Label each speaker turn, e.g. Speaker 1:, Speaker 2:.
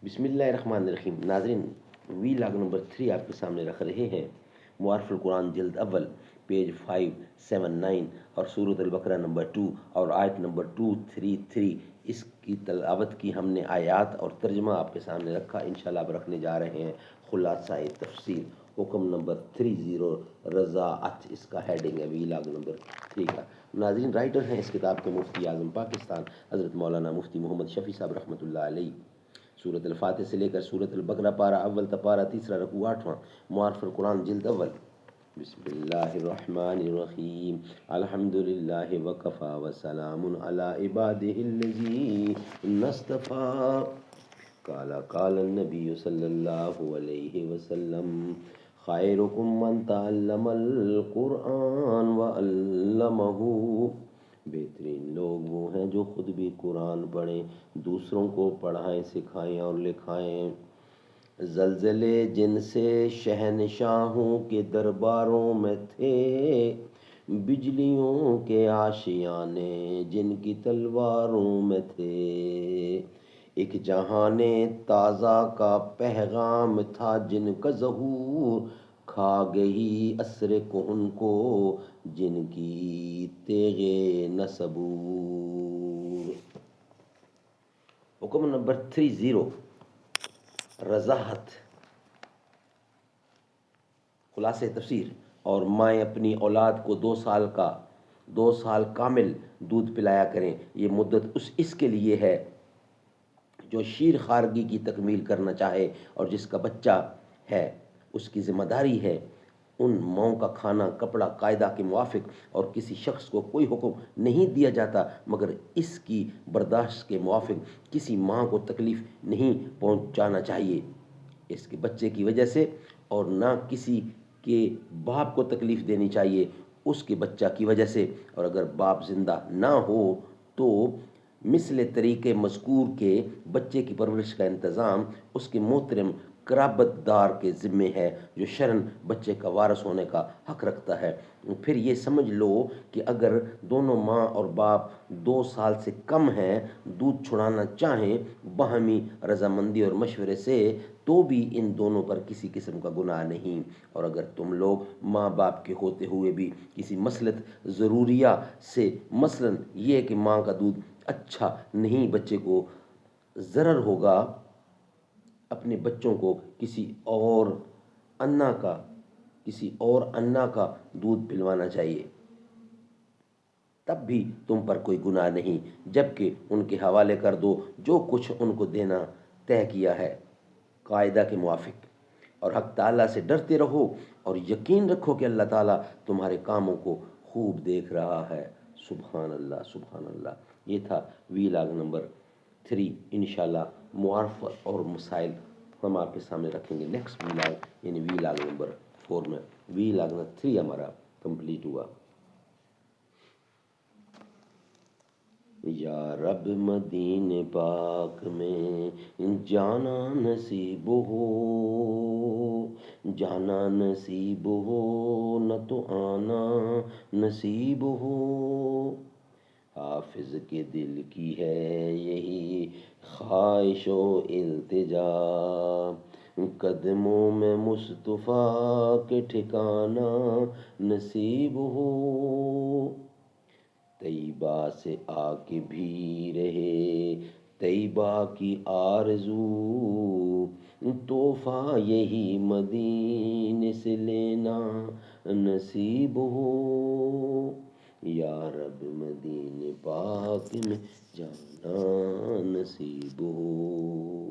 Speaker 1: بسم اللہ الرحمن الرحیم۔ ناظرین، وی لاگ نمبر 3 آپ کے سامنے رکھ رہے ہیں۔ معارف القرآن جلد اول، پیج 579 اور سورۃ البقرہ نمبر 2 اور آیت نمبر 233۔ اس کی تلاوت کی ہم نے آیات اور ترجمہ آپ کے سامنے رکھا۔ انشاءاللہ آپ رکھنے جا رہے ہیں خلاصہ تفسیر، حکم نمبر 30، رضاعت، اس کا ہیڈنگ ہے وی لاگ نمبر 3 کا۔ ناظرین، رائٹر ہیں اس کتاب کے مفتی اعظم پاکستان حضرت مولانا مفتی محمد شفیع صاحب رحمۃ اللہ علیہ۔ سورۃ الفاتح سے لے کر سورۃ البقرہ پارہ اول تا پارہ تیسرا رکوع 8واں۔ معارف القرآن جلد اول۔ بسم اللہ الرحمن الرحیم۔ الحمدللہ وکفی وسلام علی عبادہ الذین اصطفی۔ قال النبی صلی اللہ علیہ وسلم خیرکم من تعلم القرآن وعلمہ۔ بہترین لوگ وہ ہیں جو خود بھی قرآن پڑھیں، دوسروں کو پڑھائیں، سکھائیں اور لکھائیں۔ زلزلے جن سے شہنشاہوں کے درباروں میں تھے، بجلیوں کے آشیانے جن کی تلواروں میں تھے۔ ایک جہان تازہ کا پیغام تھا جن کا ظہور، کھا گئی عصر کہن کو جن کی تیغ نصبور۔ حکم نمبر 30، رضاعت، خلاصہ تفسیر۔ اور مائیں اپنی اولاد کو 2 سال کامل دودھ پلایا کریں۔ یہ مدت اس کے لیے ہے جو شیر خارگی کی تکمیل کرنا چاہے اور جس کا بچہ ہے۔ اس کی ذمہ داری ہے ان ماؤں کا کھانا کپڑا قاعدہ کے موافق، اور کسی شخص کو کوئی حکم نہیں دیا جاتا مگر اس کی برداشت کے موافق کسی ماں کو تکلیف نہیں پہنچانا چاہیے اس کے بچے کی وجہ سے، اور نہ کسی کے باپ کو تکلیف دینی چاہیے اس کے بچہ کی وجہ سے۔ اور اگر باپ زندہ نہ ہو تو مثل طریقے مذکور کے بچے کی پرورش کا انتظام اس کے محترم قرابت دار کے ذمے ہے جو شرعاً بچے کا وارث ہونے کا حق رکھتا ہے۔ پھر یہ سمجھ لو کہ اگر دونوں ماں اور باپ 2 سال سے کم ہیں دودھ چھڑانا چاہیں باہمی رضامندی اور مشورے سے، تو بھی ان دونوں پر کسی قسم کا گناہ نہیں۔ اور اگر تم لوگ ماں باپ کے ہوتے ہوئے بھی کسی مصلحت ضروریہ سے، مثلاً یہ کہ ماں کا دودھ اچھا نہیں، بچے کو ضرر ہوگا، اپنے بچوں کو کسی اور انا کا دودھ پلوانا چاہیے، تب بھی تم پر کوئی گناہ نہیں، جبکہ ان کے حوالے کر دو جو کچھ ان کو دینا طے کیا ہے قاعدہ کے موافق۔ اور حق تعالیٰ سے ڈرتے رہو اور یقین رکھو کہ اللہ تعالیٰ تمہارے کاموں کو خوب دیکھ رہا ہے۔ سبحان اللہ، سبحان اللہ۔ یہ تھا وی لاگ نمبر 3۔ انشاءاللہ معارف اور مسائل ہم آپ کے سامنے رکھیں گے نیکسٹ وی لاگ، یعنی وی لاگ نمبر 4 میں۔ وی لاگ نمبر 3 ہمارا کمپلیٹ ہوا۔ یا رب مدینے پاک میں جانا نصیب ہو، جانا نصیب ہو نہ تو آنا نصیب ہو۔ حافظ کے دل کی ہے یہی خواہش و التجا، قدموں میں مصطفیٰ کے ٹھکانا نصیب ہو۔ طیبہ سے آ کے بھی رہے طیبہ کی آرزو، تحفہ یہی مدینے سے لینا نصیب ہو۔ یا رب مدینے پاک میں جانا نصیب ہو۔